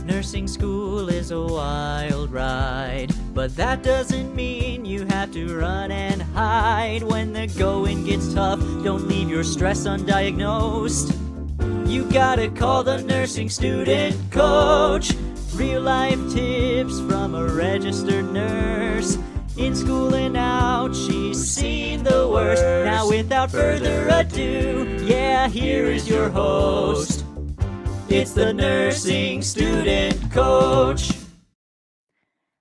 Nursing school is a wild ride, but that doesn't mean you have to run and hide. When the going gets tough, don't leave your stress undiagnosed. You gotta call the nursing student coach. Real life tips from a registered nurse. In school and out, she's seen the worst. Now without further ado, yeah, here is your host. It's the Nursing Student Coach.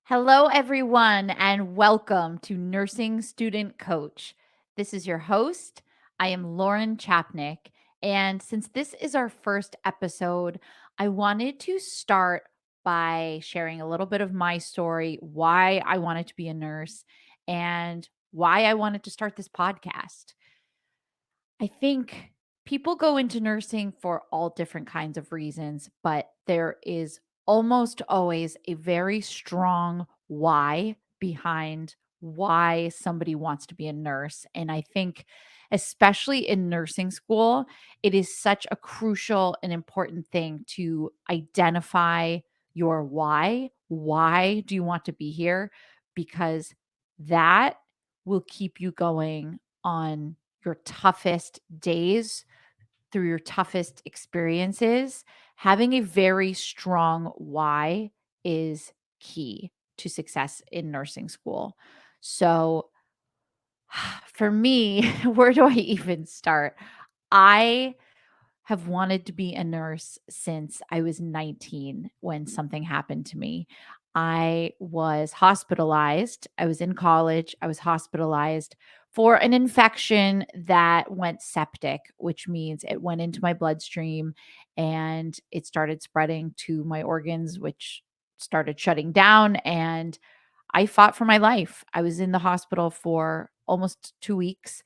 Hello, everyone, and welcome to Nursing Student Coach. This is your host. I am Lauren Chapnick. And since this is our first episode, I wanted to start by sharing a little bit of my story, why I wanted to be a nurse, and why I wanted to start this podcast. I think people go into nursing for all different kinds of reasons, but there is almost always a very strong why behind why somebody wants to be a nurse. And I think, especially in nursing school, it is such a crucial and important thing to identify your why. Why do you want to be here? Because that will keep you going on your toughest days, through your toughest experiences. Having a very strong why is key to success in nursing school. So, for me, where do I even start? I have wanted to be a nurse since I was 19 when something happened to me. I was hospitalized. I was in college. I was hospitalized for an infection that went septic, which means it went into my bloodstream and it started spreading to my organs, which started shutting down. And I fought for my life. I was in the hospital for almost 2 weeks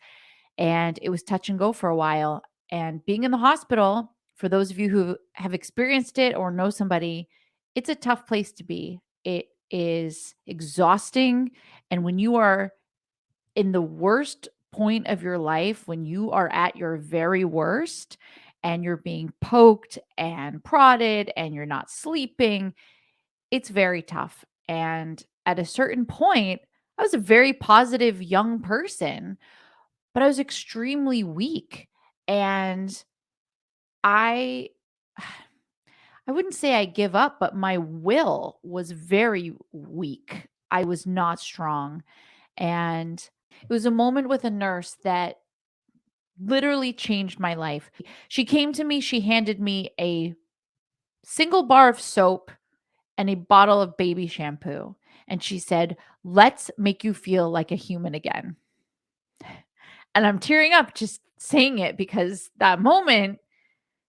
and it was touch and go for a while. And being in the hospital, for those of you who have experienced it or know somebody, it's a tough place to be. It is exhausting. And when you are in the worst point of your life, when you are at your very worst and you're being poked and prodded and you're not sleeping, it's very tough. And at a certain point, I was a very positive young person, but I was extremely weak. And I I wouldn't say I give up, but my will was very weak. I was not strong. And it was a moment with a nurse that literally changed my life. She came to me, she handed me a single bar of soap and a bottle of baby shampoo. And she said, "Let's make you feel like a human again." And I'm tearing up just saying it because that moment,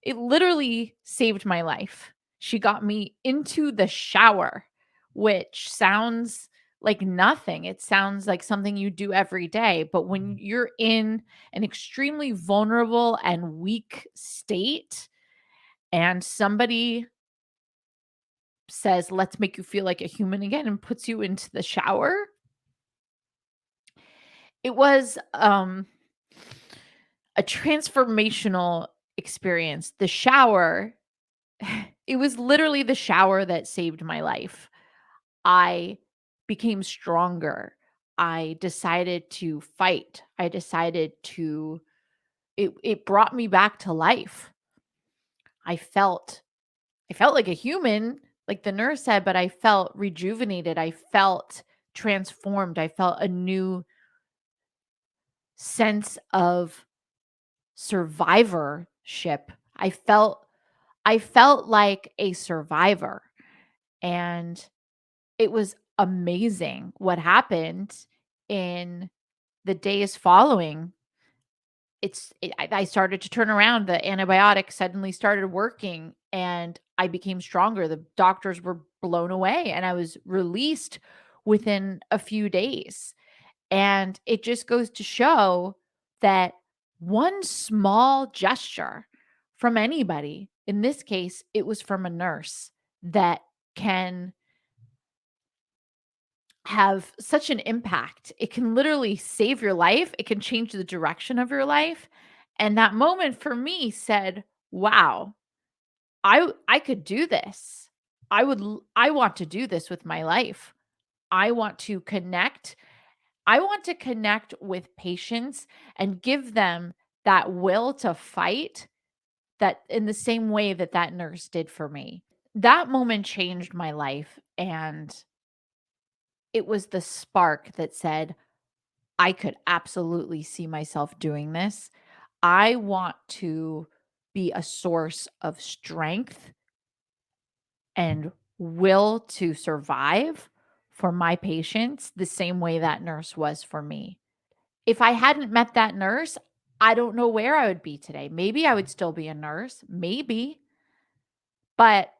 it literally saved my life. She got me into the shower, which sounds like nothing. It sounds like something you do every day. But when you're in an extremely vulnerable and weak state, and somebody says, "Let's make you feel like a human again," and puts you into the shower, it was a transformational experience. The shower, it was literally the shower that saved my life. I became stronger. I decided to fight. I decided to it brought me back to life. I felt I felt like a human, like the nurse said, but I felt rejuvenated. I felt transformed. I felt a new sense of survivorship. I felt like a survivor, and it was amazing what happened in the days following. I started to turn around. The antibiotics suddenly started working and I became stronger. The doctors were blown away and I was released within a few days. And it just goes to show that one small gesture from anybody, in this case, it was from a nurse, that can have such an impact. It can literally save your life. It can change the direction of your life. And that moment for me said, "Wow, I could do this. I want to do this with my life. I want to connect. I want to connect with patients and give them that will to fight, that in the same way that that nurse did for me. That moment changed my life, and it was the spark that said, I could absolutely see myself doing this. I want to be a source of strength and will to survive for my patients the same way that nurse was for me. If I hadn't met that nurse, I don't know where I would be today. Maybe I would still be a nurse, maybe, but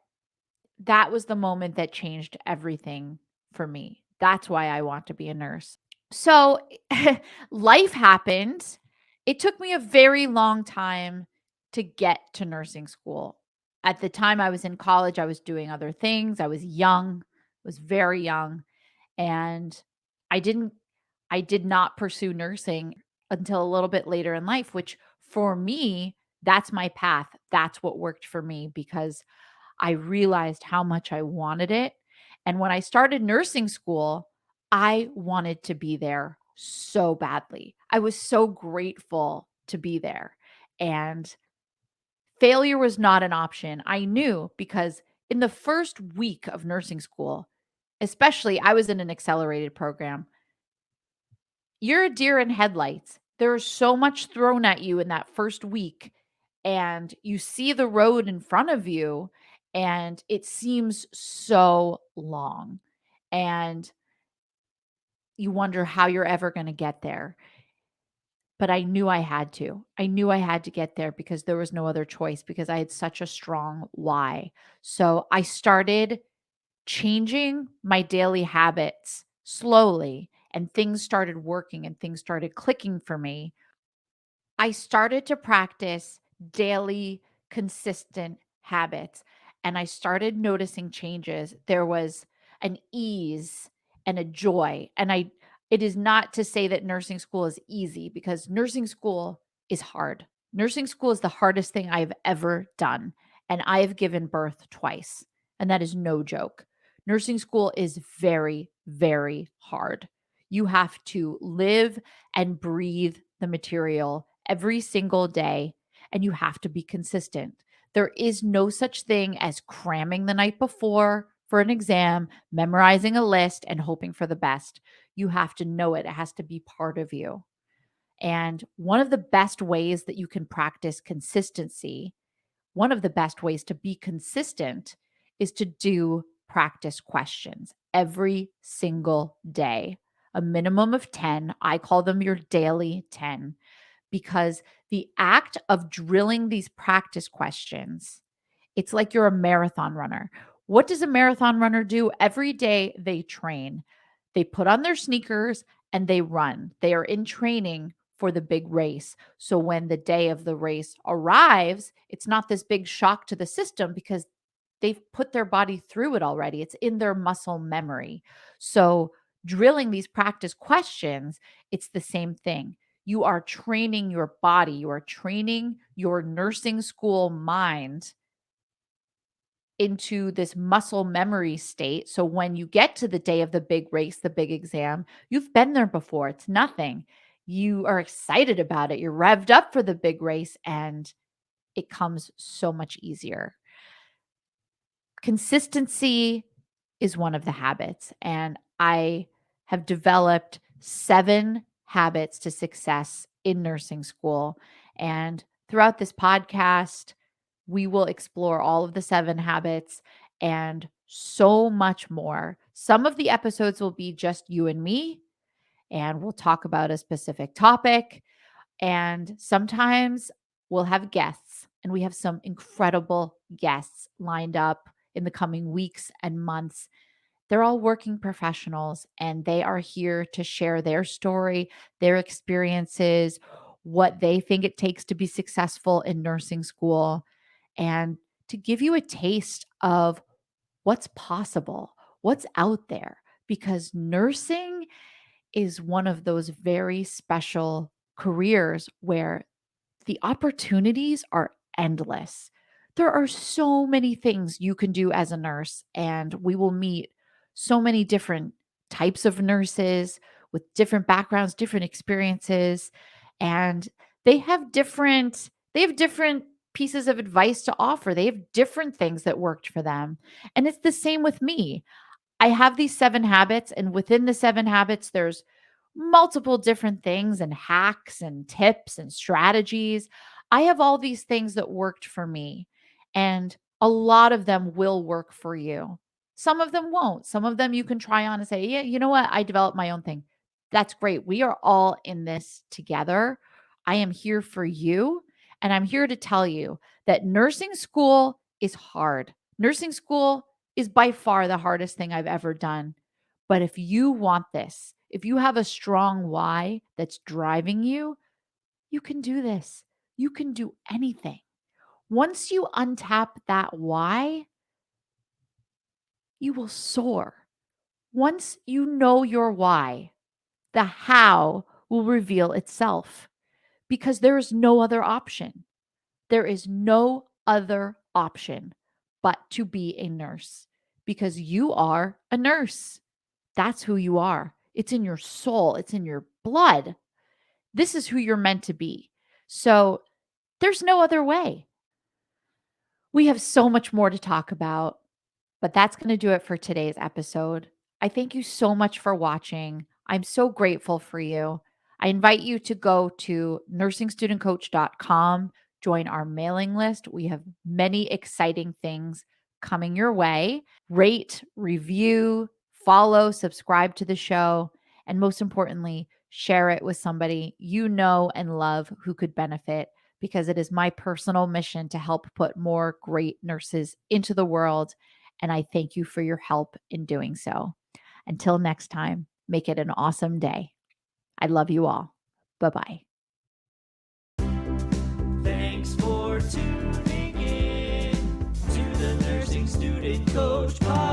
that was the moment that changed everything for me. That's why I want to be a nurse. So, life happened. It took me a very long time to get to nursing school. At the time I was in college, I was doing other things. I was young, was very young, and I didn't I did not pursue nursing until a little bit later in life, which for me, that's my path. That's what worked for me because I realized how much I wanted it. And when I started nursing school, I wanted to be there so badly. I was so grateful to be there. And failure was not an option. I knew because in the first week of nursing school, especially I was in an accelerated program, you're a deer in headlights. There's so much thrown at you in that first week, and you see the road in front of you, and it seems so long. And you wonder how you're ever going to get there. But I knew I had to. I knew I had to get there because there was no other choice because I had such a strong why. So I started changing my daily habits slowly, and things started working and things started clicking for me. I started to practice daily, consistent habits, and I started noticing changes. There was an ease and a joy. And it is not to say that nursing school is easy because nursing school is hard. Nursing school is the hardest thing I've ever done. And I have given birth twice. And that is no joke. Nursing school is very, very hard. You have to live and breathe the material every single day, and you have to be consistent. There is no such thing as cramming the night before for an exam, memorizing a list, and hoping for the best. You have to know it, it has to be part of you. And one of the best ways that you can practice consistency, one of the best ways to be consistent is to do practice questions every single day, a minimum of 10. I call them your daily 10 because the act of drilling these practice questions, it's like you're a marathon runner. What does a marathon runner do? Every day they train. They put on their sneakers and they run. They are in training for the big race. So when the day of the race arrives, it's not this big shock to the system because they've put their body through it already. It's in their muscle memory. So drilling these practice questions, it's the same thing. You are training your body, you are training your nursing school mind into this muscle memory state. So when you get to the day of the big race, the big exam, you've been there before. It's nothing. You are excited about it. You're revved up for the big race, and it comes so much easier. Consistency is one of the habits, and I have developed 7 habits to success in nursing school. And throughout this podcast, we will explore all of the 7 habits and so much more. Some of the episodes will be just you and me, and we'll talk about a specific topic. And sometimes we'll have guests, and we have some incredible guests lined up in the coming weeks and months. They're all working professionals, and they are here to share their story, their experiences, what they think it takes to be successful in nursing school, and to give you a taste of what's possible, what's out there, because nursing is one of those very special careers where the opportunities are endless. There are so many things you can do as a nurse, and we will meet so many different types of nurses with different backgrounds, different experiences, and they have different pieces of advice to offer. They have different things that worked for them. And it's the same with me. I have these 7 habits, and within the 7 habits, there's multiple different things and hacks and tips and strategies. I have all these things that worked for me, and a lot of them will work for you. Some of them won't. Some of them you can try on and say, yeah, you know what? I developed my own thing. That's great. We are all in this together. I am here for you. And I'm here to tell you that nursing school is hard. Nursing school is by far the hardest thing I've ever done. But if you want this, if you have a strong why that's driving you, you can do this. You can do anything. Once you untap that why, you will soar. Once you know your why, the how will reveal itself because there is no other option. There is no other option but to be a nurse because you are a nurse. That's who you are. It's in your soul, it's in your blood. This is who you're meant to be. So there's no other way. We have so much more to talk about, but that's going to do it for today's episode. I thank you so much for watching. I'm so grateful for you. I invite you to go to nursingstudentcoach.com, join our mailing list. We have many exciting things coming your way. Rate, review, follow, subscribe to the show, and most importantly, share it with somebody you know and love who could benefit because it is my personal mission to help put more great nurses into the world. And I thank you for your help in doing so. Until next time, make it an awesome day. I love you all. Bye bye. Thanks for tuning in to the Nursing Student Coach Podcast.